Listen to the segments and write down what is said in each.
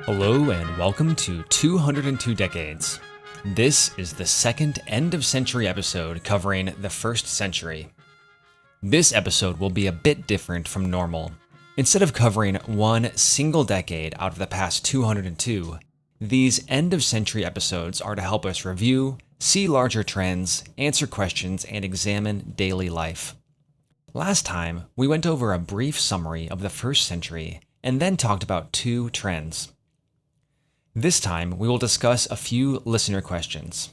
Hello and welcome to 202 Decades. This is the second end-of-century episode covering the first century. This episode will be a bit different from normal. Instead of covering one single decade out of the past 202, these end-of-century episodes are to help us review, see larger trends, answer questions, and examine daily life. Last time, we went over a brief summary of the first century and then talked about two trends. This time, we will discuss a few listener questions.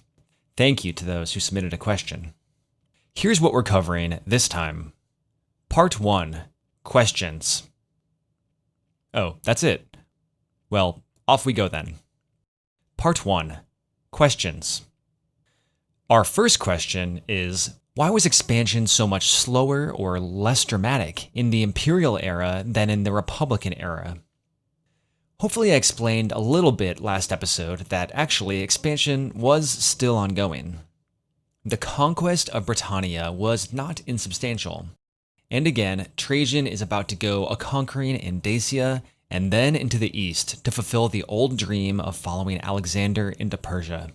Thank you to those who submitted a question. Here's what we're covering this time. Part 1. Questions. Oh, that's it. Well, off we go then. Part 1. Questions. Our first question is, why was expansion so much slower or less dramatic in the imperial era than in the republican era? Hopefully I explained a little bit last episode that actually expansion was still ongoing. The conquest of Britannia was not insubstantial. And again, Trajan is about to go a-conquering in Dacia and then into the east to fulfill the old dream of following Alexander into Persia.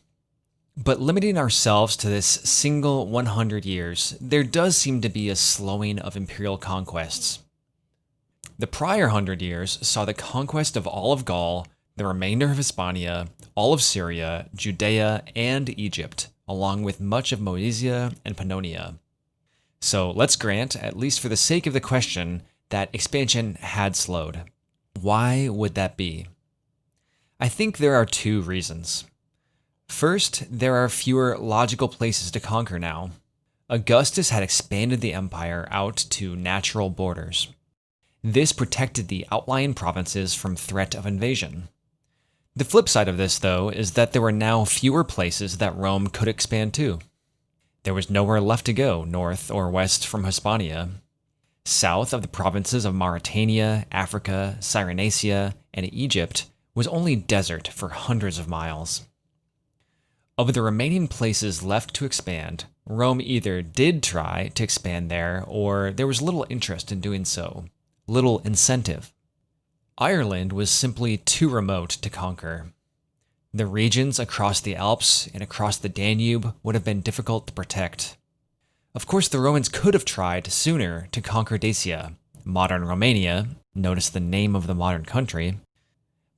But limiting ourselves to this single 100 years, there does seem to be a slowing of imperial conquests. The prior 100 years saw the conquest of all of Gaul, the remainder of Hispania, all of Syria, Judea, and Egypt, along with much of Moesia and Pannonia. So let's grant, at least for the sake of the question, that expansion had slowed. Why would that be? I think there are two reasons. First, there are fewer logical places to conquer now. Augustus had expanded the empire out to natural borders. This protected the outlying provinces from threat of invasion. The flip side of this, though, is that there were now fewer places that Rome could expand to. There was nowhere left to go north or west from Hispania. South of the provinces of Mauritania, Africa, Cyrenaica, and Egypt was only desert for hundreds of miles. Of the remaining places left to expand, Rome either did try to expand there or there was little interest in doing so. Little incentive. Ireland was simply too remote to conquer. The regions across the Alps and across the Danube would have been difficult to protect. Of course, the Romans could have tried sooner to conquer Dacia, modern Romania, notice the name of the modern country,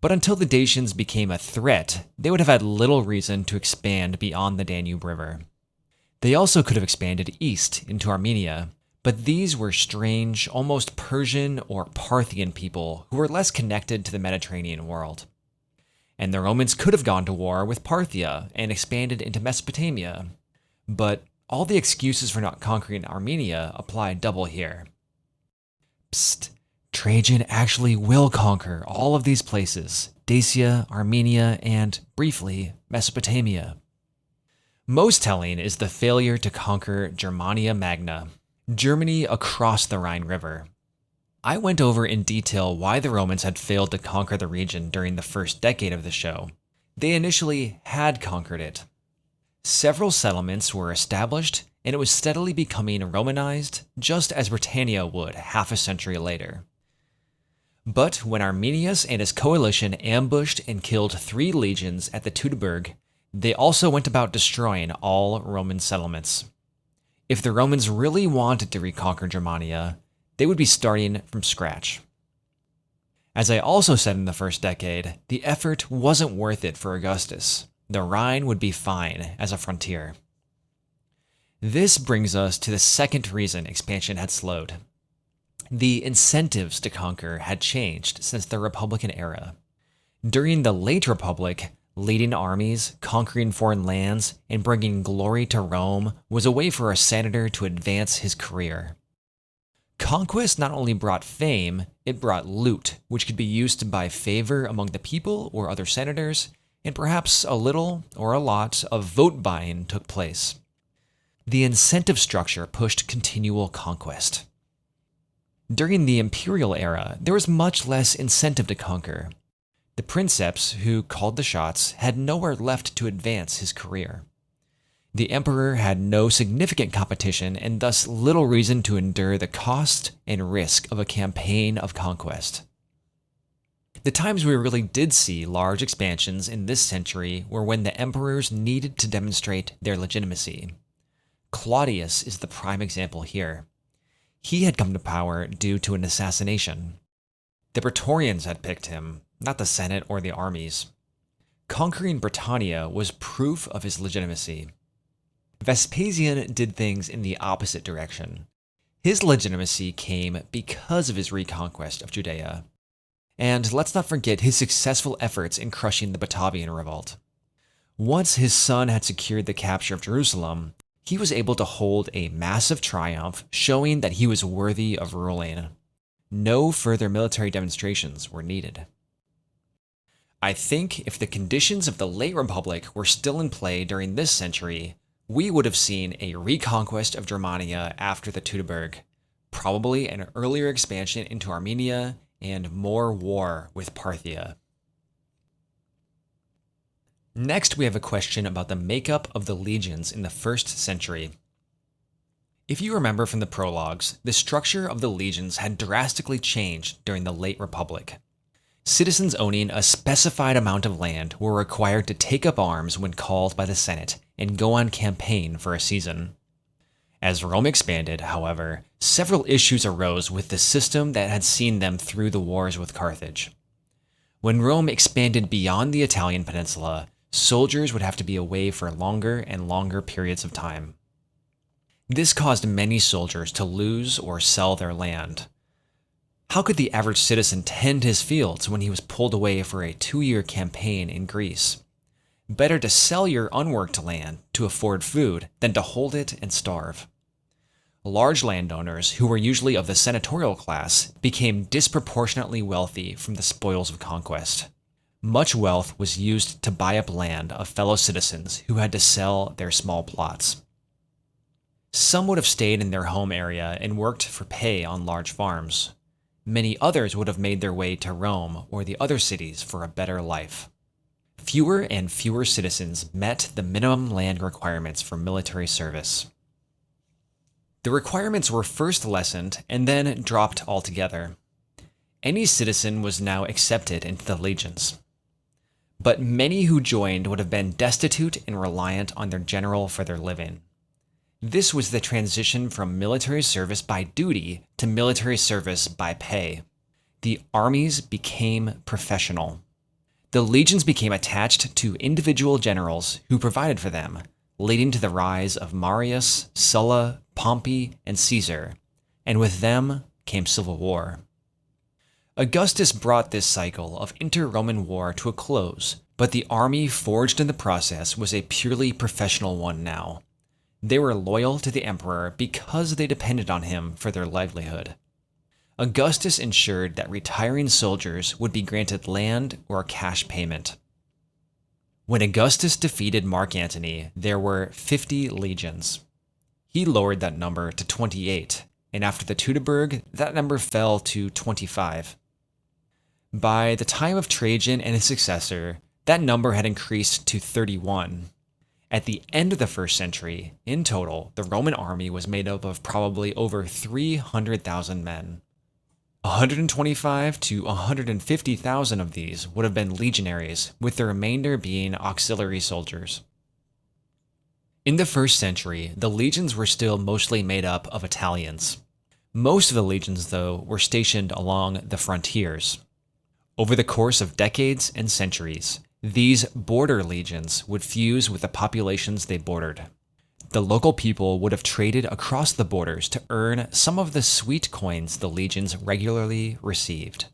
but until the Dacians became a threat, they would have had little reason to expand beyond the Danube River. They also could have expanded east into Armenia, but these were strange, almost Persian or Parthian people who were less connected to the Mediterranean world. And the Romans could have gone to war with Parthia and expanded into Mesopotamia, but all the excuses for not conquering Armenia apply double here. Psst, Trajan actually will conquer all of these places, Dacia, Armenia, and, briefly, Mesopotamia. Most telling is the failure to conquer Germania Magna, Germany across the Rhine River. I went over in detail why the Romans had failed to conquer the region during the first decade of the show. They initially had conquered it. Several settlements were established, and it was steadily becoming Romanized, just as Britannia would half a century later. But when Arminius and his coalition ambushed and killed 3 legions at the Teutoburg, they also went about destroying all Roman settlements. If the Romans really wanted to reconquer Germania, they would be starting from scratch. As I also said in the first decade, the effort wasn't worth it for Augustus. The Rhine would be fine as a frontier. This brings us to the second reason expansion had slowed. The incentives to conquer had changed since the Republican era. During the late Republic, leading armies, conquering foreign lands, and bringing glory to Rome was a way for a senator to advance his career. Conquest not only brought fame, it brought loot, which could be used to buy favor among the people or other senators, and perhaps a little or a lot of vote buying took place. The incentive structure pushed continual conquest. During the imperial era, there was much less incentive to conquer. The princeps, who called the shots, had nowhere left to advance his career. The emperor had no significant competition and thus little reason to endure the cost and risk of a campaign of conquest. The times we really did see large expansions in this century were when the emperors needed to demonstrate their legitimacy. Claudius is the prime example here. He had come to power due to an assassination. The Praetorians had picked him, not the Senate or the armies. Conquering Britannia was proof of his legitimacy. Vespasian did things in the opposite direction. His legitimacy came because of his reconquest of Judea. And let's not forget his successful efforts in crushing the Batavian revolt. Once his son had secured the capture of Jerusalem, he was able to hold a massive triumph, showing that he was worthy of ruling. No further military demonstrations were needed. I think if the conditions of the late Republic were still in play during this century, we would have seen a reconquest of Germania after the Teutoburg, probably an earlier expansion into Armenia, and more war with Parthia. Next, we have a question about the makeup of the legions in the 1st century. If you remember from the prologues, the structure of the legions had drastically changed during the late Republic. Citizens owning a specified amount of land were required to take up arms when called by the Senate and go on campaign for a season. As Rome expanded, however, several issues arose with the system that had seen them through the wars with Carthage. When Rome expanded beyond the Italian peninsula, soldiers would have to be away for longer and longer periods of time. This caused many soldiers to lose or sell their land. How could the average citizen tend his fields when he was pulled away for a 2-year campaign in Greece? Better to sell your unworked land to afford food than to hold it and starve. Large landowners, who were usually of the senatorial class, became disproportionately wealthy from the spoils of conquest. Much wealth was used to buy up land of fellow citizens who had to sell their small plots. Some would have stayed in their home area and worked for pay on large farms. Many others would have made their way to Rome or the other cities for a better life. Fewer and fewer citizens met the minimum land requirements for military service. The requirements were first lessened and then dropped altogether. Any citizen was now accepted into the legions. But many who joined would have been destitute and reliant on their general for their living. This was the transition from military service by duty to military service by pay. The armies became professional. The legions became attached to individual generals who provided for them, leading to the rise of Marius, Sulla, Pompey, and Caesar, and with them came civil war. Augustus brought this cycle of inter-Roman war to a close, but the army forged in the process was a purely professional one now. They were loyal to the emperor because they depended on him for their livelihood. Augustus ensured that retiring soldiers would be granted land or cash payment. When Augustus defeated Mark Antony, there were 50 legions. He lowered that number to 28, and after the Teutoburg, that number fell to 25. By the time of Trajan and his successor, that number had increased to 31. At the end of the 1st century, in total, the Roman army was made up of probably over 300,000 men. 125 to 150,000 of these would have been legionaries, with the remainder being auxiliary soldiers. In the 1st century, the legions were still mostly made up of Italians. Most of the legions, though, were stationed along the frontiers. Over the course of decades and centuries, these border legions would fuse with the populations they bordered. The local people would have traded across the borders to earn some of the sweet coins the legions regularly received.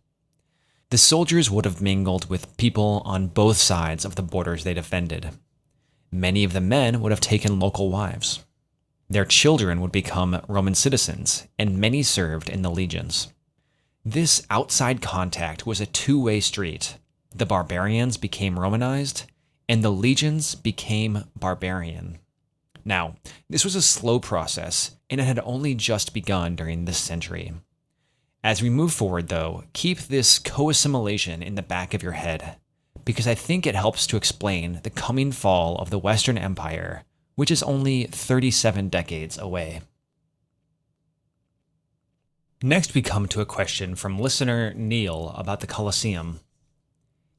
The soldiers would have mingled with people on both sides of the borders they defended. Many of the men would have taken local wives. Their children would become Roman citizens, and many served in the legions. This outside contact was a two-way street. The barbarians became Romanized, and the legions became barbarian. Now, this was a slow process, and it had only just begun during this century. As we move forward, though, keep this co-assimilation in the back of your head, because I think it helps to explain the coming fall of the Western Empire, which is only 37 decades away. Next, we come to a question from listener Neil about the Colosseum.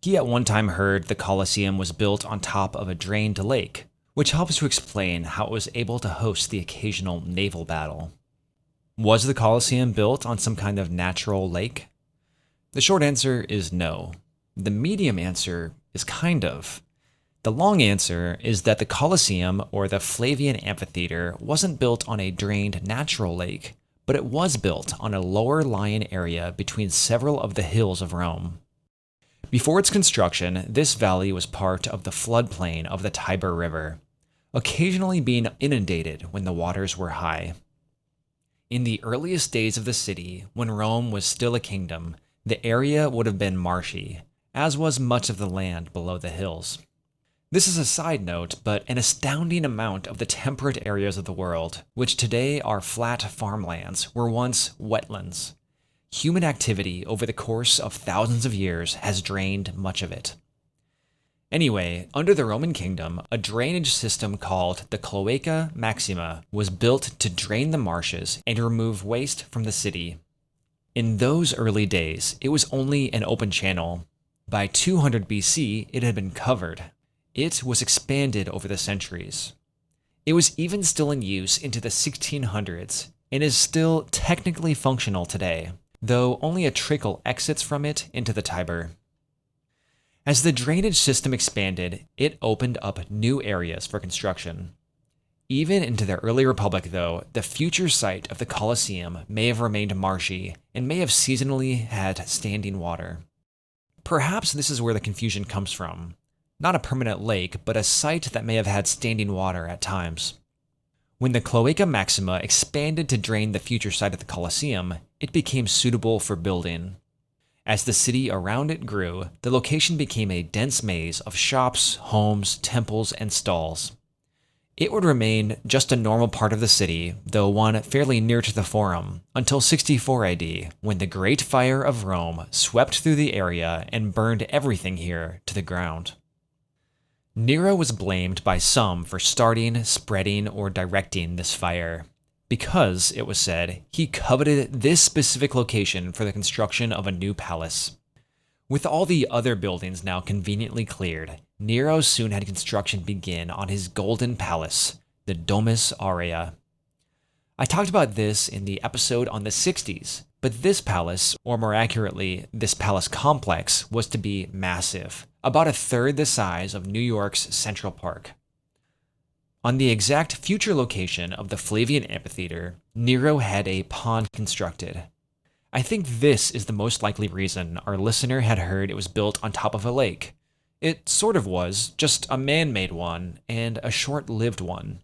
He at one time heard the Colosseum was built on top of a drained lake, which helps to explain how it was able to host the occasional naval battle. Was the Colosseum built on some kind of natural lake? The short answer is no. The medium answer is kind of. The long answer is that the Colosseum, or the Flavian Amphitheater, wasn't built on a drained natural lake, but it was built on a lower lying area between several of the hills of Rome. Before its construction, this valley was part of the floodplain of the Tiber River, occasionally being inundated when the waters were high. In the earliest days of the city, when Rome was still a kingdom, the area would have been marshy, as was much of the land below the hills. This is a side note, but an astounding amount of the temperate areas of the world, which today are flat farmlands, were once wetlands. Human activity over the course of thousands of years has drained much of it. Anyway, under the Roman kingdom, a drainage system called the Cloaca Maxima was built to drain the marshes and remove waste from the city. In those early days, it was only an open channel. By 200 BC, it had been covered. It was expanded over the centuries. It was even still in use into the 1600s and is still technically functional today, though only a trickle exits from it into the Tiber. As the drainage system expanded, it opened up new areas for construction. Even into the early Republic, though, the future site of the Colosseum may have remained marshy and may have seasonally had standing water. Perhaps this is where the confusion comes from. Not a permanent lake, but a site that may have had standing water at times. When the Cloaca Maxima expanded to drain the future site of the Colosseum, it became suitable for building. As the city around it grew, the location became a dense maze of shops, homes, temples, and stalls. It would remain just a normal part of the city, though one fairly near to the Forum, until 64 AD, when the Great Fire of Rome swept through the area and burned everything here to the ground. Nero was blamed by some for starting, spreading, or directing this fire, because, it was said, he coveted this specific location for the construction of a new palace. With all the other buildings now conveniently cleared, Nero soon had construction begin on his golden palace, the Domus Aurea. I talked about this in the episode on the 60s, but this palace, or more accurately, this palace complex, was to be massive, about a third the size of New York's Central Park. On the exact future location of the Flavian Amphitheater, Nero had a pond constructed. I think this is the most likely reason our listener had heard it was built on top of a lake. It sort of was, just a man-made one, and a short-lived one.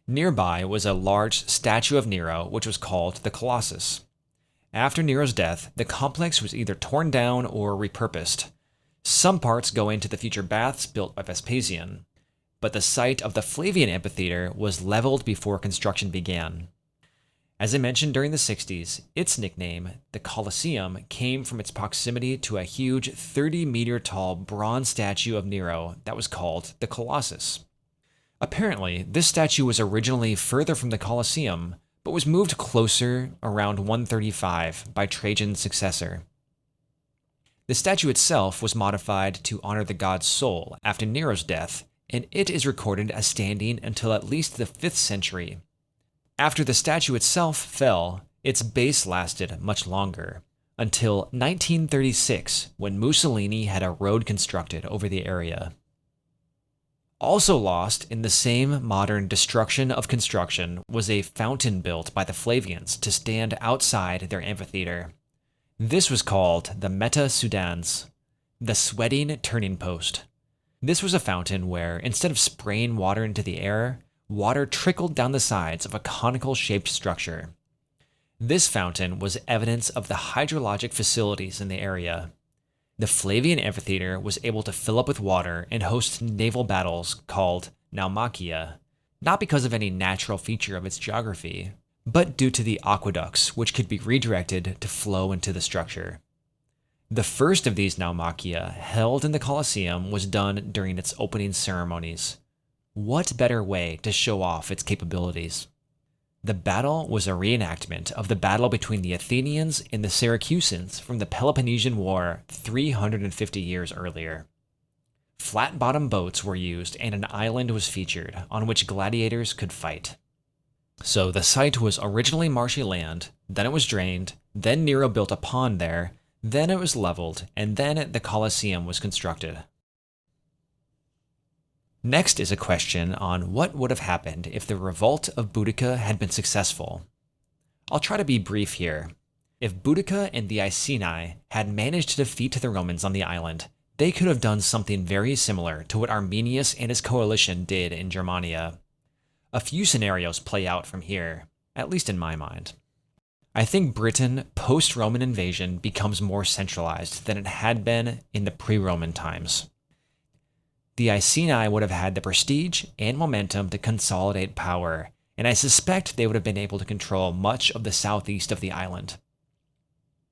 Nearby was a large statue of Nero, which was called the Colossus. After Nero's death, the complex was either torn down or repurposed. Some parts go into the future baths built by Vespasian, but the site of the Flavian Amphitheater was leveled before construction began. As I mentioned during the 60s, its nickname, the Colosseum, came from its proximity to a huge 30-meter-tall bronze statue of Nero that was called the Colossus. Apparently, this statue was originally further from the Colosseum, but was moved closer around 135 by Trajan's successor. The statue itself was modified to honor the god's soul after Nero's death, and it is recorded as standing until at least the 5th century. After the statue itself fell, its base lasted much longer, until 1936, when Mussolini had a road constructed over the area. Also lost in the same modern destruction of construction was a fountain built by the Flavians to stand outside their amphitheater. This was called the Meta Sudans, the sweating turning post. This was a fountain where, instead of spraying water into the air, water trickled down the sides of a conical-shaped structure. This fountain was evidence of the hydrologic facilities in the area. The Flavian Amphitheater was able to fill up with water and host naval battles called naumachia, not because of any natural feature of its geography, but due to the aqueducts which could be redirected to flow into the structure. The first of these naumachia, held in the Colosseum, was done during its opening ceremonies. What better way to show off its capabilities? The battle was a reenactment of the battle between the Athenians and the Syracusans from the Peloponnesian War 350 years earlier. Flat-bottom boats were used and an island was featured on which gladiators could fight. So the site was originally marshy land, then it was drained, then Nero built a pond there, then it was leveled, and then the Colosseum was constructed. Next is a question on what would have happened if the revolt of Boudica had been successful. I'll try to be brief here. If Boudica and the Iceni had managed to defeat the Romans on the island, they could have done something very similar to what Arminius and his coalition did in Germania. A few scenarios play out from here, at least in my mind. I think Britain post-Roman invasion becomes more centralized than it had been in the pre-Roman times. The Iceni would have had the prestige and momentum to consolidate power, and I suspect they would have been able to control much of the southeast of the island.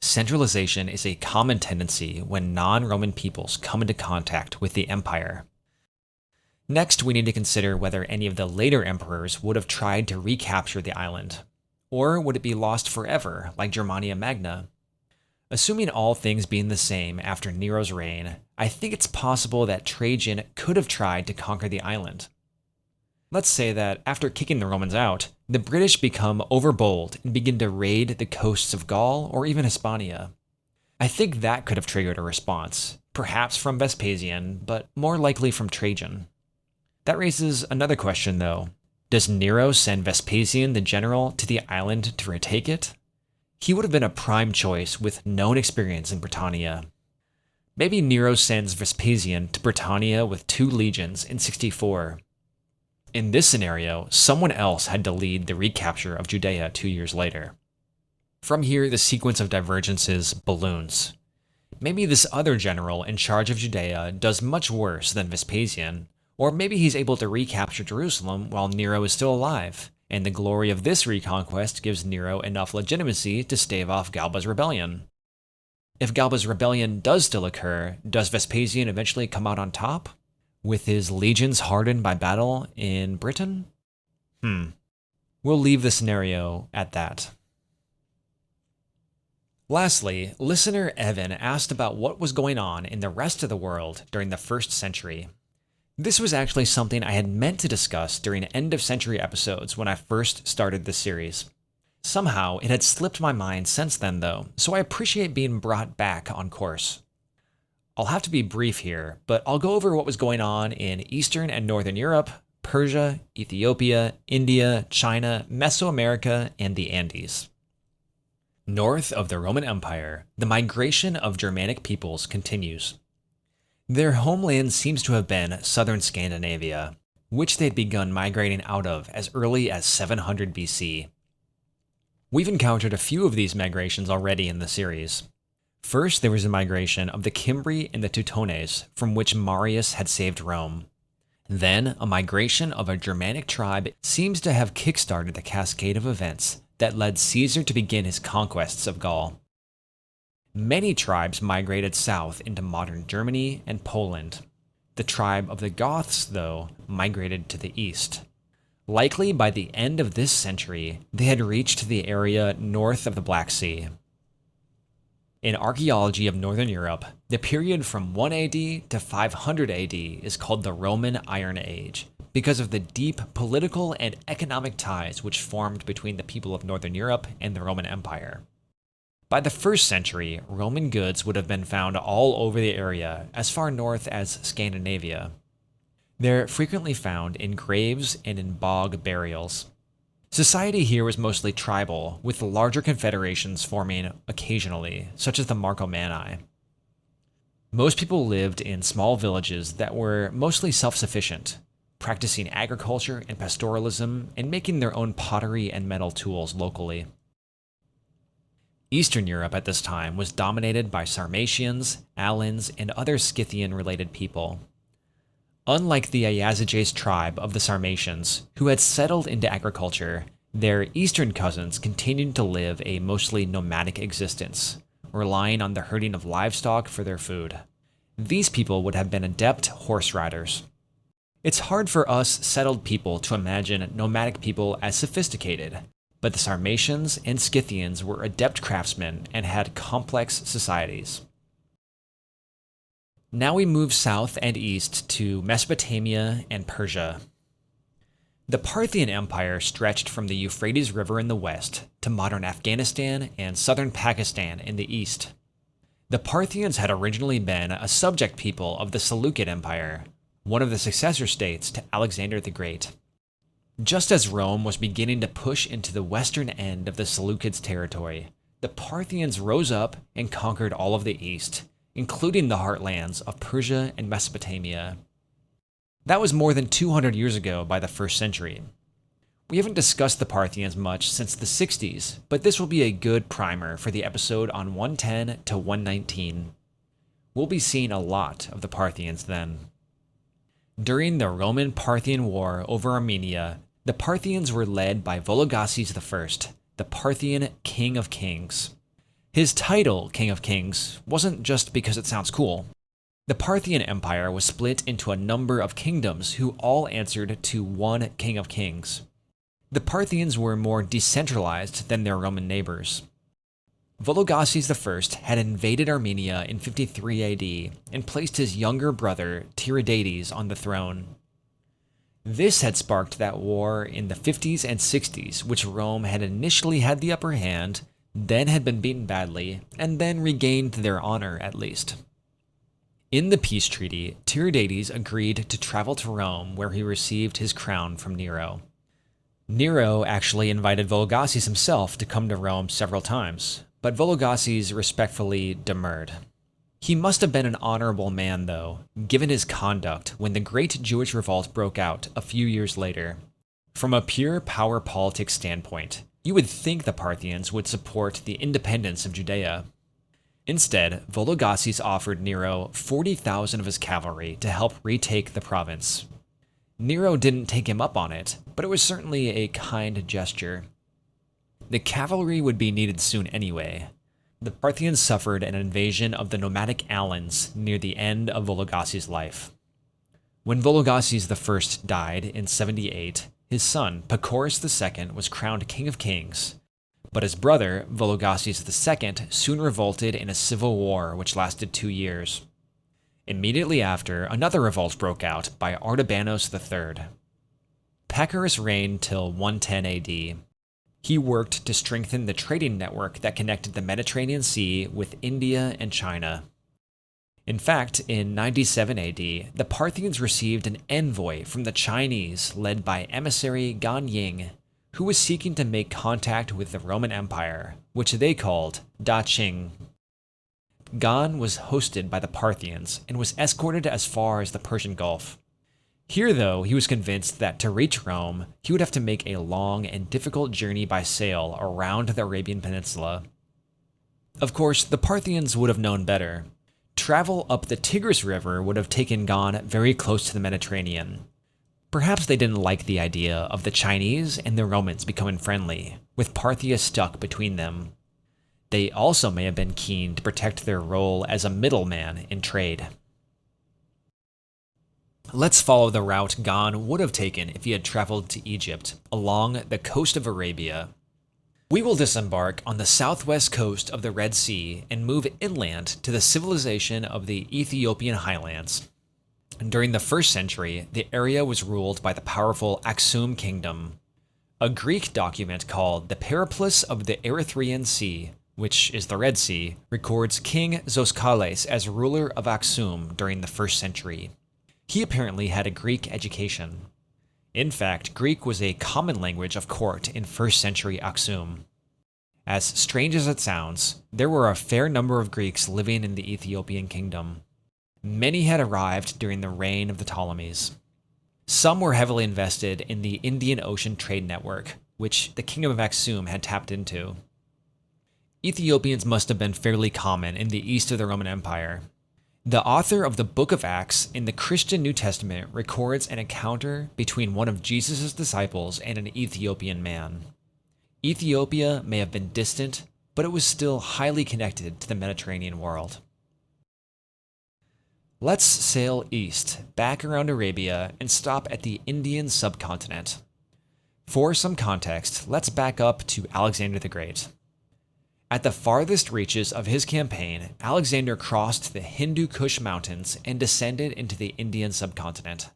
Centralization is a common tendency when non-Roman peoples come into contact with the empire. Next, we need to consider whether any of the later emperors would have tried to recapture the island, or would it be lost forever like Germania Magna? Assuming all things being the same after Nero's reign, I think it's possible that Trajan could have tried to conquer the island. Let's say that after kicking the Romans out, the British become overbold and begin to raid the coasts of Gaul or even Hispania. I think that could have triggered a response, perhaps from Vespasian, but more likely from Trajan. That raises another question though. Does Nero send Vespasian the general to the island to retake it? He would have been a prime choice with known experience in Britannia. Maybe Nero sends Vespasian to Britannia with 2 legions in 64. In this scenario, someone else had to lead the recapture of Judea 2 years later. From here, the sequence of divergences balloons. Maybe this other general in charge of Judea does much worse than Vespasian, or maybe he's able to recapture Jerusalem while Nero is still alive, and the glory of this reconquest gives Nero enough legitimacy to stave off Galba's rebellion. If Galba's rebellion does still occur, does Vespasian eventually come out on top? With his legions hardened by battle in Britain? We'll leave the scenario at that. Lastly, listener Evan asked about what was going on in the rest of the world during the 1st century. This was actually something I had meant to discuss during end-of-century episodes when I first started this series. Somehow, it had slipped my mind since then though, so I appreciate being brought back on course. I'll have to be brief here, but I'll go over what was going on in Eastern and Northern Europe, Persia, Ethiopia, India, China, Mesoamerica, and the Andes. North of the Roman Empire, the migration of Germanic peoples continues. Their homeland seems to have been southern Scandinavia, which they'd begun migrating out of as early as 700 BC. We've encountered a few of these migrations already in the series. First, there was a migration of the Cimbri and the Teutones, from which Marius had saved Rome. Then, a migration of a Germanic tribe seems to have kickstarted the cascade of events that led Caesar to begin his conquests of Gaul. Many tribes migrated south into modern Germany and Poland. The tribe of the Goths, though, migrated to the east. Likely by the end of this century, they had reached the area north of the Black Sea. In archaeology of Northern Europe, the period from 1 AD to 500 AD is called the Roman Iron Age, because of the deep political and economic ties which formed between the people of Northern Europe and the Roman Empire. By the 1st century, Roman goods would have been found all over the area, as far north as Scandinavia. They're frequently found in graves and in bog burials. Society here was mostly tribal, with larger confederations forming occasionally, such as the Marcomanni. Most people lived in small villages that were mostly self-sufficient, practicing agriculture and pastoralism and making their own pottery and metal tools locally. Eastern Europe at this time was dominated by Sarmatians, Alans, and other Scythian-related people. Unlike the Iazyges tribe of the Sarmatians, who had settled into agriculture, their eastern cousins continued to live a mostly nomadic existence, relying on the herding of livestock for their food. These people would have been adept horse riders. It's hard for us settled people to imagine nomadic people as sophisticated, but the Sarmatians and Scythians were adept craftsmen and had complex societies. Now we move south and east to Mesopotamia and Persia. The Parthian Empire stretched from the Euphrates River in the west to modern Afghanistan and southern Pakistan in the east. The Parthians had originally been a subject people of the Seleucid Empire, one of the successor states to Alexander the Great. Just as Rome was beginning to push into the western end of the Seleucids' territory, the Parthians rose up and conquered all of the east, including the heartlands of Persia and Mesopotamia. That was more than 200 years ago by the 1st century. We haven't discussed the Parthians much since the 60s, but this will be a good primer for the episode on 110 to 119. We'll be seeing a lot of the Parthians then. During the Roman-Parthian War over Armenia, the Parthians were led by Vologases I, the Parthian King of Kings. His title, King of Kings, wasn't just because it sounds cool. The Parthian Empire was split into a number of kingdoms who all answered to one King of Kings. The Parthians were more decentralized than their Roman neighbors. Vologases I had invaded Armenia in 53 AD and placed his younger brother Tiridates on the throne. This had sparked that war in the 50s and 60s, which Rome had initially had the upper hand, then had been beaten badly, and then regained their honor at least. In the peace treaty, Tiridates agreed to travel to Rome, where he received his crown from Nero. Nero actually invited Vologases himself to come to Rome several times, but Vologases respectfully demurred. He must have been an honorable man, though, given his conduct when the Great Jewish Revolt broke out a few years later. From a pure power politics standpoint, you would think the Parthians would support the independence of Judea. Instead, Vologases offered Nero 40,000 of his cavalry to help retake the province. Nero didn't take him up on it, but it was certainly a kind gesture. The cavalry would be needed soon anyway. The Parthians suffered an invasion of the nomadic Alans near the end of Vologases' life. When Vologases I died in 78, his son, Pacorus II, was crowned King of Kings, but his brother, Vologases II, soon revolted in a civil war which lasted 2 years. Immediately after, another revolt broke out by Artabanos III. Pacorus reigned till 110 AD. He worked to strengthen the trading network that connected the Mediterranean Sea with India and China. In fact, in 97 AD, the Parthians received an envoy from the Chinese led by emissary Gan Ying, who was seeking to make contact with the Roman Empire, which they called Da Qing. Gan was hosted by the Parthians and was escorted as far as the Persian Gulf. Here, though, he was convinced that to reach Rome, he would have to make a long and difficult journey by sail around the Arabian Peninsula. Of course, the Parthians would have known better. Travel up the Tigris River would have taken Gan very close to the Mediterranean. Perhaps they didn't like the idea of the Chinese and the Romans becoming friendly, with Parthia stuck between them. They also may have been keen to protect their role as a middleman in trade. Let's follow the route Gan would have taken if he had traveled to Egypt, along the coast of Arabia. We will disembark on the southwest coast of the Red Sea and move inland to the civilization of the Ethiopian highlands. During the 1st century, the area was ruled by the powerful Aksum Kingdom. A Greek document called the Periplus of the Erythraean Sea, which is the Red Sea, records King Zoskales as ruler of Aksum during the 1st century. He apparently had a Greek education. In fact, Greek was a common language of court in 1st century Aksum. As strange as it sounds, there were a fair number of Greeks living in the Ethiopian kingdom. Many had arrived during the reign of the Ptolemies. Some were heavily invested in the Indian Ocean trade network, which the Kingdom of Aksum had tapped into. Ethiopians must have been fairly common in the east of the Roman Empire. The author of the Book of Acts in the Christian New Testament records an encounter between one of Jesus' disciples and an Ethiopian man. Ethiopia may have been distant, but it was still highly connected to the Mediterranean world. Let's sail east, back around Arabia, and stop at the Indian subcontinent. For some context, let's back up to Alexander the Great. At the farthest reaches of his campaign, Alexander crossed the Hindu Kush Mountains and descended into the Indian subcontinent.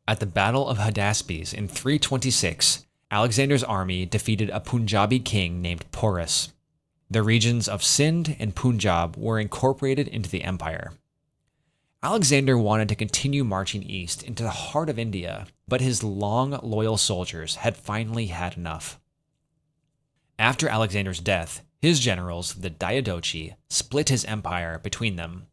At the Battle of Hydaspes in 326, Alexander's army defeated a Punjabi king named Porus. The regions of Sindh and Punjab were incorporated into the empire. Alexander wanted to continue marching east into the heart of India, but his long, loyal soldiers had finally had enough. After Alexander's death, his generals, the Diadochi, split his empire between them.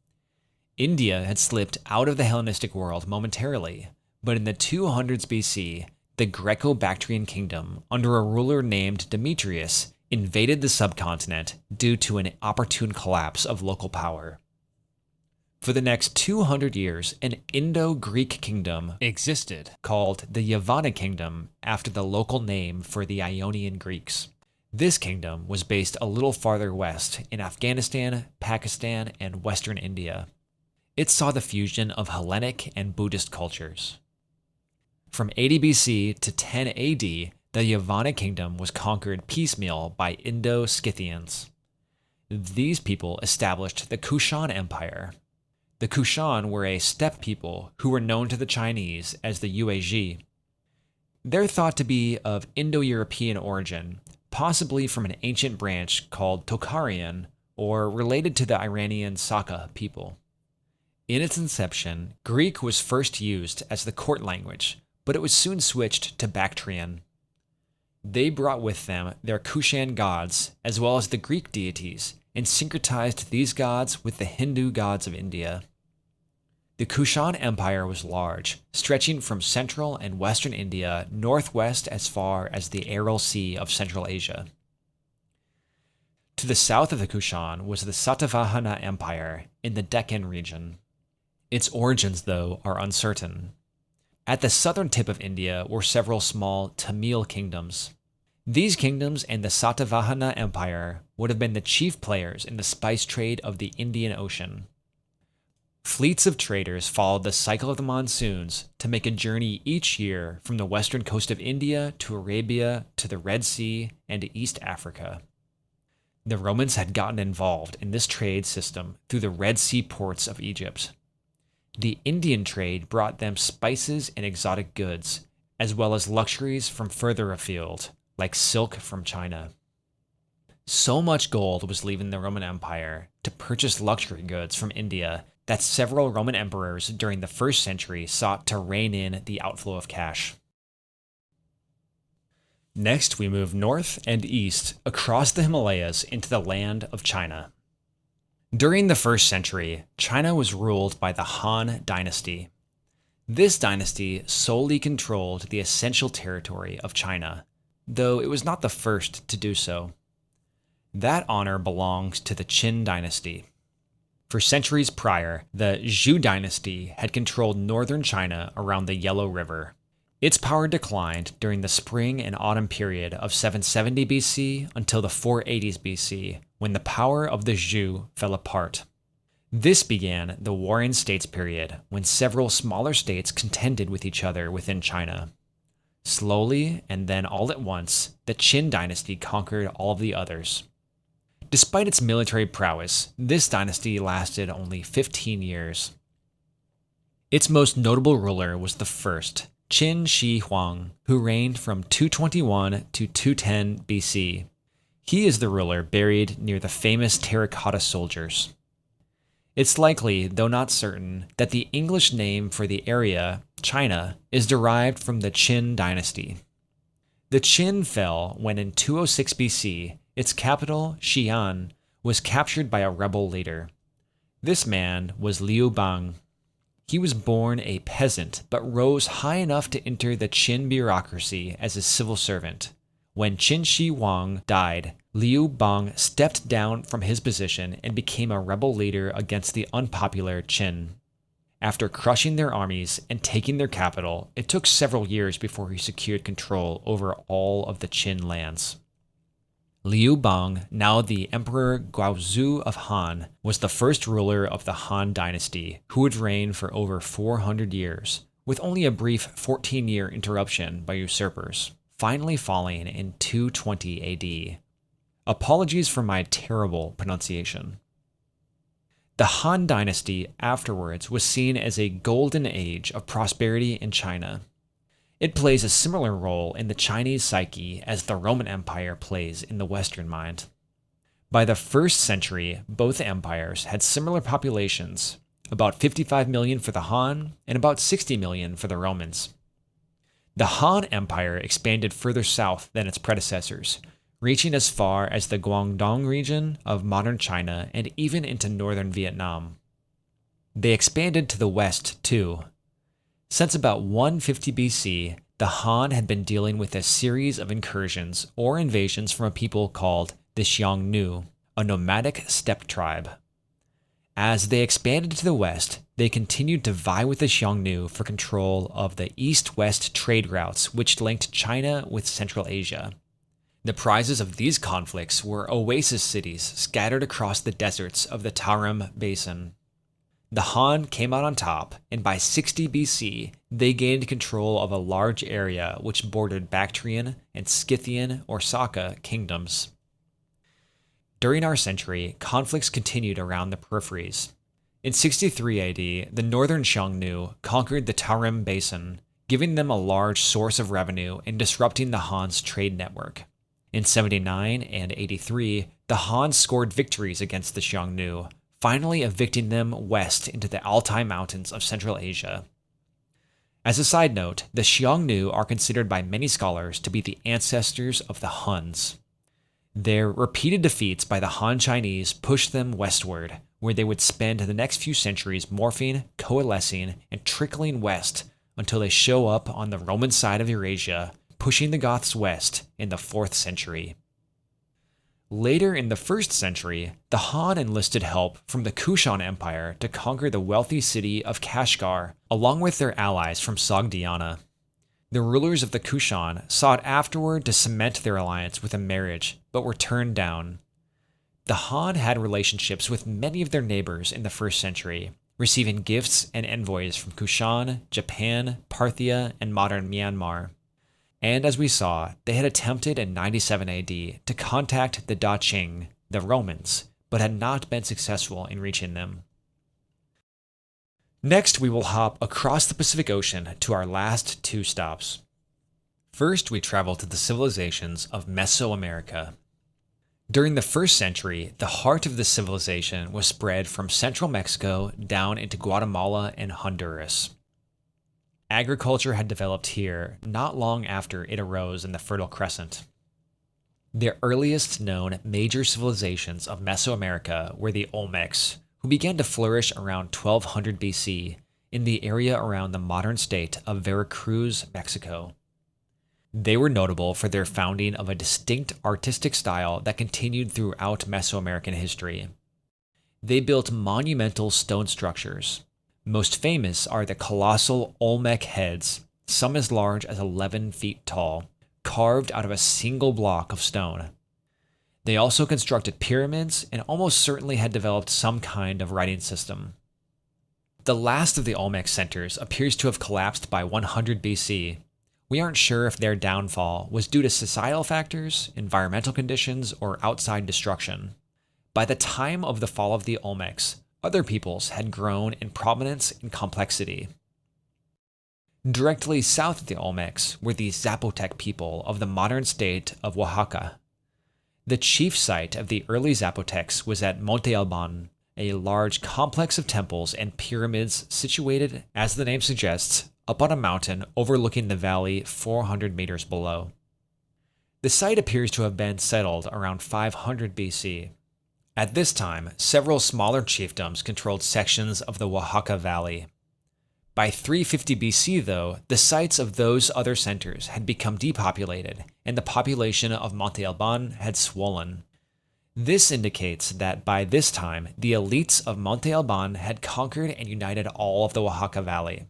India had slipped out of the Hellenistic world momentarily, but in the 200s BC, the Greco-Bactrian kingdom, under a ruler named Demetrius, invaded the subcontinent due to an opportune collapse of local power. For the next 200 years, an Indo-Greek kingdom existed called the Yavana Kingdom after the local name for the Ionian Greeks. This kingdom was based a little farther west in Afghanistan, Pakistan, and western India. It saw the fusion of Hellenic and Buddhist cultures. From 80 BC to 10 AD, the Yavana kingdom was conquered piecemeal by Indo-Scythians. These people established the Kushan Empire. The Kushan were a steppe people who were known to the Chinese as the Yuezhi. They're thought to be of Indo-European origin, possibly from an ancient branch called Tocharian, or related to the Iranian Saka people. In its inception, Greek was first used as the court language, but it was soon switched to Bactrian. They brought with them their Kushan gods, as well as the Greek deities, and syncretized these gods with the Hindu gods of India. The Kushan Empire was large, stretching from central and western India northwest as far as the Aral Sea of Central Asia. To the south of the Kushan was the Satavahana Empire in the Deccan region. Its origins, though, are uncertain. At the southern tip of India were several small Tamil kingdoms. These kingdoms and the Satavahana Empire would have been the chief players in the spice trade of the Indian Ocean. Fleets of traders followed the cycle of the monsoons to make a journey each year from the western coast of India to Arabia to the Red Sea and to East Africa. The Romans had gotten involved in this trade system through the Red Sea ports of Egypt. The Indian trade brought them spices and exotic goods, as well as luxuries from further afield, like silk from China. So much gold was leaving the Roman Empire to purchase luxury goods from India that several Roman emperors during the 1st century sought to rein in the outflow of cash. Next, we move north and east across the Himalayas into the land of China. During the 1st century, China was ruled by the Han dynasty. This dynasty solely controlled the essential territory of China, though it was not the first to do so. That honor belongs to the Qin dynasty. For centuries prior, the Zhou dynasty had controlled northern China around the Yellow River. Its power declined during the spring and autumn period of 770 BC until the 480s BC, when the power of the Zhou fell apart. This began the Warring States period, when several smaller states contended with each other within China. Slowly, and then all at once, the Qin dynasty conquered all of the others. Despite its military prowess, this dynasty lasted only 15 years. Its most notable ruler was the first, Qin Shi Huang, who reigned from 221 to 210 BC. He is the ruler buried near the famous terracotta soldiers. It's likely, though not certain, that the English name for the area, China, is derived from the Qin dynasty. The Qin fell when in 206 BC, its capital, Xi'an, was captured by a rebel leader. This man was Liu Bang. He was born a peasant, but rose high enough to enter the Qin bureaucracy as a civil servant. When Qin Shi Huang died, Liu Bang stepped down from his position and became a rebel leader against the unpopular Qin. After crushing their armies and taking their capital, it took several years before he secured control over all of the Qin lands. Liu Bang, now the Emperor Guangxu of Han, was the first ruler of the Han dynasty, who would reign for over 400 years, with only a brief 14-year interruption by usurpers. finally falling in 220 AD. Apologies for my terrible pronunciation. The Han Dynasty afterwards was seen as a golden age of prosperity in China. It plays a similar role in the Chinese psyche as the Roman Empire plays in the Western mind. By the 1st century, both empires had similar populations, about 55 million for the Han and about 60 million for the Romans. The Han Empire expanded further south than its predecessors, reaching as far as the Guangdong region of modern China and even into northern Vietnam. They expanded to the west too. Since about 150 BC, the Han had been dealing with a series of incursions or invasions from a people called the Xiongnu, a nomadic steppe tribe. As they expanded to the west, they continued to vie with the Xiongnu for control of the east-west trade routes which linked China with Central Asia. The prizes of these conflicts were oasis cities scattered across the deserts of the Tarim Basin. The Han came out on top, and by 60 BC, they gained control of a large area which bordered Bactrian and Scythian or Saka kingdoms. During our century, conflicts continued around the peripheries. In 63 AD, the northern Xiongnu conquered the Tarim Basin, giving them a large source of revenue and disrupting the Han's trade network. In 79 and 83, the Han scored victories against the Xiongnu, finally evicting them west into the Altai Mountains of Central Asia. As a side note, the Xiongnu are considered by many scholars to be the ancestors of the Huns. Their repeated defeats by the Han Chinese pushed them westward, where they would spend the next few centuries morphing, coalescing, and trickling west until they show up on the Roman side of Eurasia, pushing the Goths west in the 4th century. Later in the 1st century, the Han enlisted help from the Kushan Empire to conquer the wealthy city of Kashgar, along with their allies from Sogdiana. The rulers of the Kushan sought afterward to cement their alliance with a marriage, but were turned down. The Han had relationships with many of their neighbors in the 1st century, receiving gifts and envoys from Kushan, Japan, Parthia, and modern Myanmar. And as we saw, they had attempted in 97 AD to contact the Da-Qing, the Romans, but had not been successful in reaching them. Next, we will hop across the Pacific Ocean to our last 2 stops. First, we travel to the civilizations of Mesoamerica. During the 1st century, the heart of this civilization was spread from central Mexico down into Guatemala and Honduras. Agriculture had developed here not long after it arose in the Fertile Crescent. The earliest known major civilizations of Mesoamerica were the Olmecs, who began to flourish around 1200 BC in the area around the modern state of Veracruz, Mexico. They were notable for their founding of a distinct artistic style that continued throughout Mesoamerican history. They built monumental stone structures. Most famous are the colossal Olmec heads, some as large as 11 feet tall, carved out of a single block of stone. They also constructed pyramids and almost certainly had developed some kind of writing system. The last of the Olmec centers appears to have collapsed by 100 BC. We aren't sure if their downfall was due to societal factors, environmental conditions, or outside destruction. By the time of the fall of the Olmecs, other peoples had grown in prominence and complexity. Directly south of the Olmecs were the Zapotec people of the modern state of Oaxaca. The chief site of the early Zapotecs was at Monte Alban, a large complex of temples and pyramids situated, as the name suggests, up on a mountain overlooking the valley 400 meters below. The site appears to have been settled around 500 BC. At this time, several smaller chiefdoms controlled sections of the Oaxaca Valley. By 350 BC, though, the sites of those other centers had become depopulated, and the population of Monte Alban had swollen. This indicates that by this time, the elites of Monte Alban had conquered and united all of the Oaxaca Valley.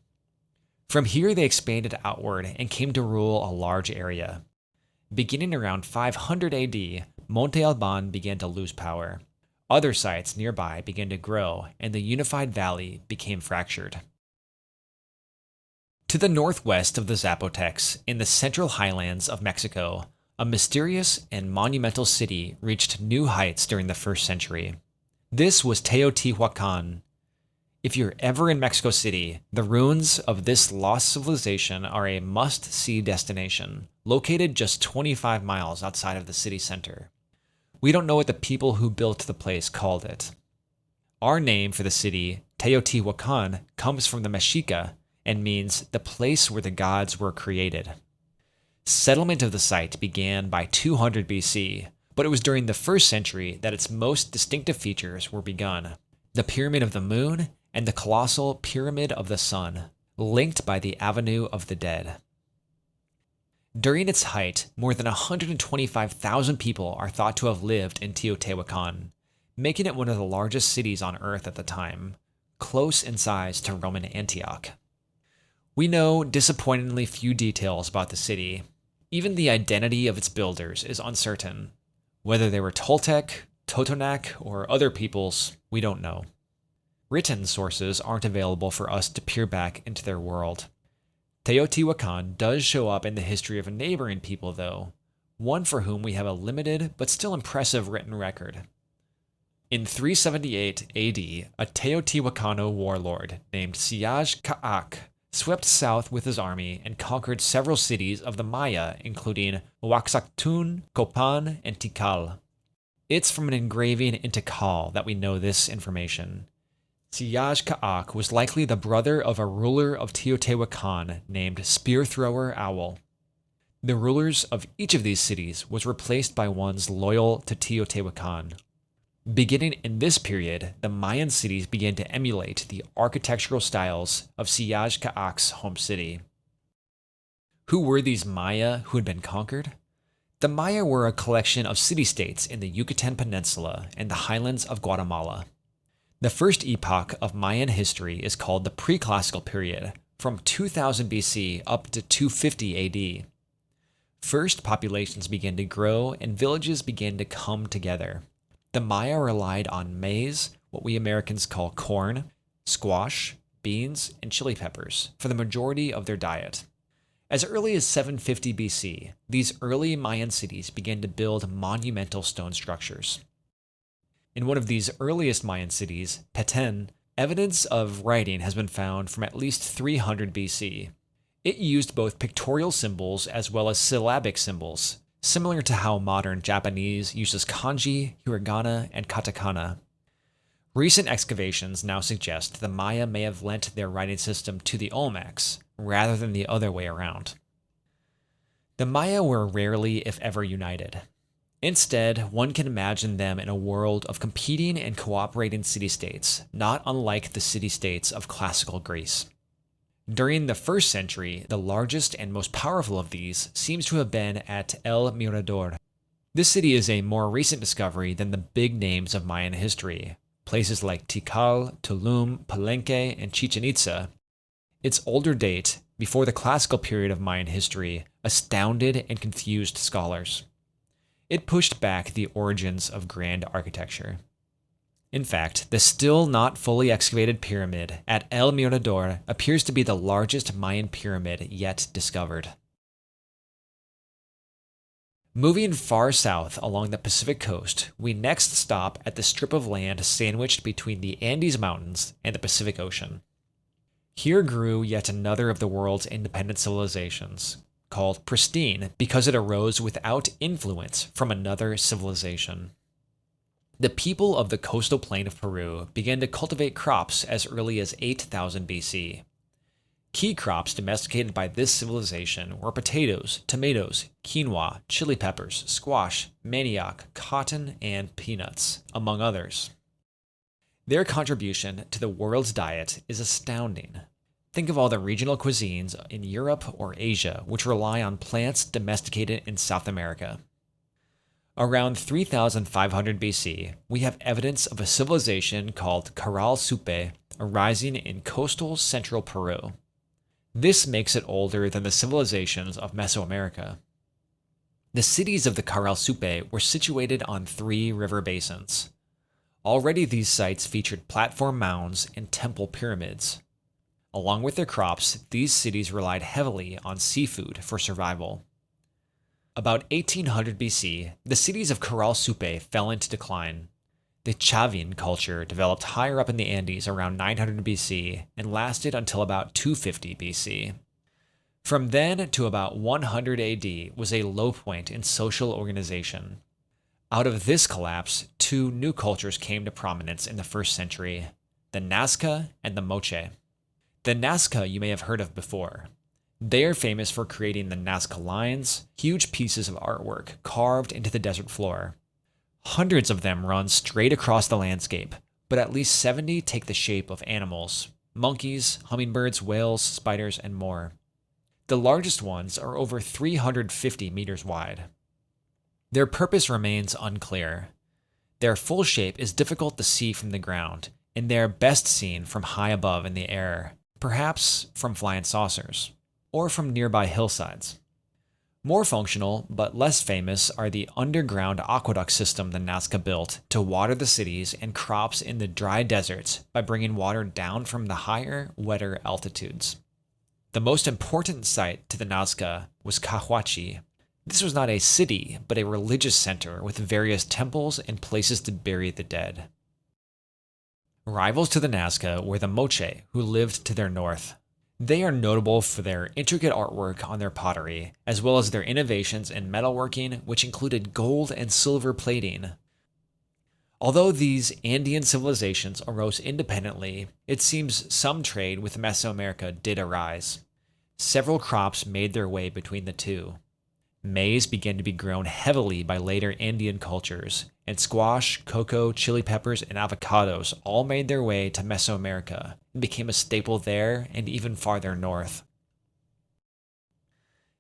From here, they expanded outward and came to rule a large area. Beginning around 500 AD, Monte Alban began to lose power. Other sites nearby began to grow, and the unified valley became fractured. To the northwest of the Zapotecs, in the central highlands of Mexico, a mysterious and monumental city reached new heights during the 1st century. This was Teotihuacan. If you're ever in Mexico City, the ruins of this lost civilization are a must-see destination, located just 25 miles outside of the city center. We don't know what the people who built the place called it. Our name for the city, Teotihuacan, comes from the Mexica and means the place where the gods were created. Settlement of the site began by 200 BC, but it was during the 1st century that its most distinctive features were begun: the Pyramid of the Moon and the colossal Pyramid of the Sun, linked by the Avenue of the Dead. During its height, more than 125,000 people are thought to have lived in Teotihuacan, making it one of the largest cities on Earth at the time, close in size to Roman Antioch. We know disappointingly few details about the city. Even the identity of its builders is uncertain. Whether they were Toltec, Totonac, or other peoples, we don't know. Written sources aren't available for us to peer back into their world. Teotihuacan does show up in the history of a neighboring people, though, one for whom we have a limited but still impressive written record. In 378 AD, a Teotihuacano warlord named Siaj Ka'ak swept south with his army and conquered several cities of the Maya, including Oaxaktun, Copan, and Tikal. It's from an engraving in Tikal that we know this information. Siaj Ka'ak was likely the brother of a ruler of Teotihuacan named Spear Thrower Owl. The rulers of each of these cities was replaced by ones loyal to Teotihuacan. Beginning in this period, the Mayan cities began to emulate the architectural styles of Siaj Ka'ak's home city. Who were these Maya who had been conquered? The Maya were a collection of city-states in the Yucatan Peninsula and the highlands of Guatemala. The first epoch of Mayan history is called the pre-classical period, from 2000 BC up to 250 AD. First, populations began to grow and villages began to come together. The Maya relied on maize, what we Americans call corn, squash, beans, and chili peppers for the majority of their diet. As early as 750 BC, these early Mayan cities began to build monumental stone structures. In one of these earliest Mayan cities, Petén, evidence of writing has been found from at least 300 BC. It used both pictorial symbols as well as syllabic symbols, similar to how modern Japanese uses kanji, hiragana, and katakana. Recent excavations now suggest the Maya may have lent their writing system to the Olmecs, rather than the other way around. The Maya were rarely, if ever, united. Instead, one can imagine them in a world of competing and cooperating city-states, not unlike the city-states of classical Greece. During the 1st century, the largest and most powerful of these seems to have been at El Mirador. This city is a more recent discovery than the big names of Mayan history, places like Tikal, Tulum, Palenque, and Chichen Itza. Its older date, before the classical period of Mayan history, astounded and confused scholars. It pushed back the origins of grand architecture. In fact, the still not fully excavated pyramid at El Mirador appears to be the largest Mayan pyramid yet discovered. Moving far south along the Pacific coast, we next stop at the strip of land sandwiched between the Andes Mountains and the Pacific Ocean. Here grew yet another of the world's independent civilizations, called pristine because it arose without influence from another civilization. The people of the coastal plain of Peru began to cultivate crops as early as 8000 BC. Key crops domesticated by this civilization were potatoes, tomatoes, quinoa, chili peppers, squash, manioc, cotton, and peanuts, among others. Their contribution to the world's diet is astounding. Think of all the regional cuisines in Europe or Asia which rely on plants domesticated in South America. Around 3500 BC, we have evidence of a civilization called Caral Supe arising in coastal central Peru. This makes it older than the civilizations of Mesoamerica. The cities of the Caral Supe were situated on 3 river basins. Already these sites featured platform mounds and temple pyramids. Along with their crops, these cities relied heavily on seafood for survival. About 1800 BC, the cities of Coral Supe fell into decline. The Chavin culture developed higher up in the Andes around 900 BC and lasted until about 250 BC. From then to about 100 AD was a low point in social organization. Out of this collapse, two new cultures came to prominence in the first century, the Nazca and the Moche. The Nazca you may have heard of before. They are famous for creating the Nazca lines, huge pieces of artwork carved into the desert floor. Hundreds of them run straight across the landscape, but at least 70 take the shape of animals, monkeys, hummingbirds, whales, spiders, and more. The largest ones are over 350 meters wide. Their purpose remains unclear. Their full shape is difficult to see from the ground, and they are best seen from high above in the air, perhaps from flying saucers, or from nearby hillsides. More functional, but less famous, are the underground aqueduct system the Nazca built to water the cities and crops in the dry deserts by bringing water down from the higher, wetter altitudes. The most important site to the Nazca was Cahuachi. This was not a city, but a religious center with various temples and places to bury the dead. Rivals to the Nazca were the Moche, who lived to their north. They are notable for their intricate artwork on their pottery, as well as their innovations in metalworking, which included gold and silver plating. Although these Andean civilizations arose independently, it seems some trade with Mesoamerica did arise. Several crops made their way between the two. Maize began to be grown heavily by later Andean cultures, and squash, cocoa, chili peppers, and avocados all made their way to Mesoamerica and became a staple there and even farther north.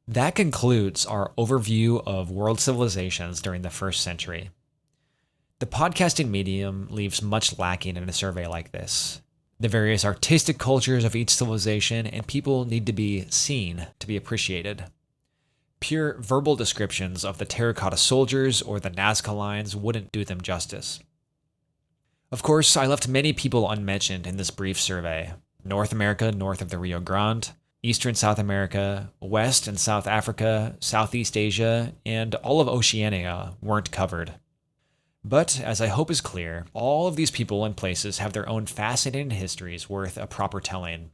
That concludes our overview of world civilizations during the first century. The podcasting medium leaves much lacking in a survey like this. The various artistic cultures of each civilization and people need to be seen to be appreciated. Pure verbal descriptions of the terracotta soldiers or the Nazca lines wouldn't do them justice. Of course, I left many people unmentioned in this brief survey. North America north of the Rio Grande, Eastern South America, West and South Africa, Southeast Asia, and all of Oceania weren't covered. But, as I hope is clear, all of these people and places have their own fascinating histories worth a proper telling.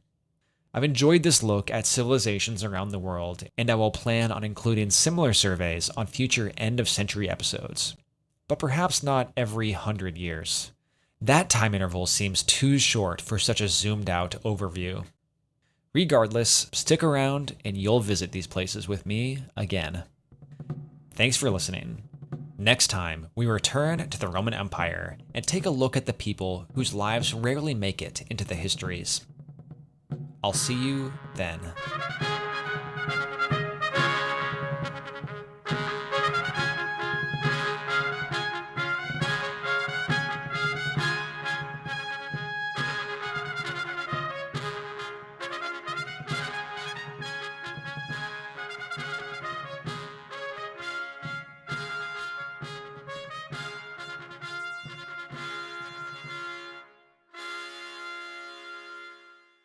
I've enjoyed this look at civilizations around the world, and I will plan on including similar surveys on future end-of-century episodes. But perhaps not every 100 years. That time interval seems too short for such a zoomed-out overview. Regardless, stick around and you'll visit these places with me again. Thanks for listening. Next time, we return to the Roman Empire and take a look at the people whose lives rarely make it into the histories. I'll see you then.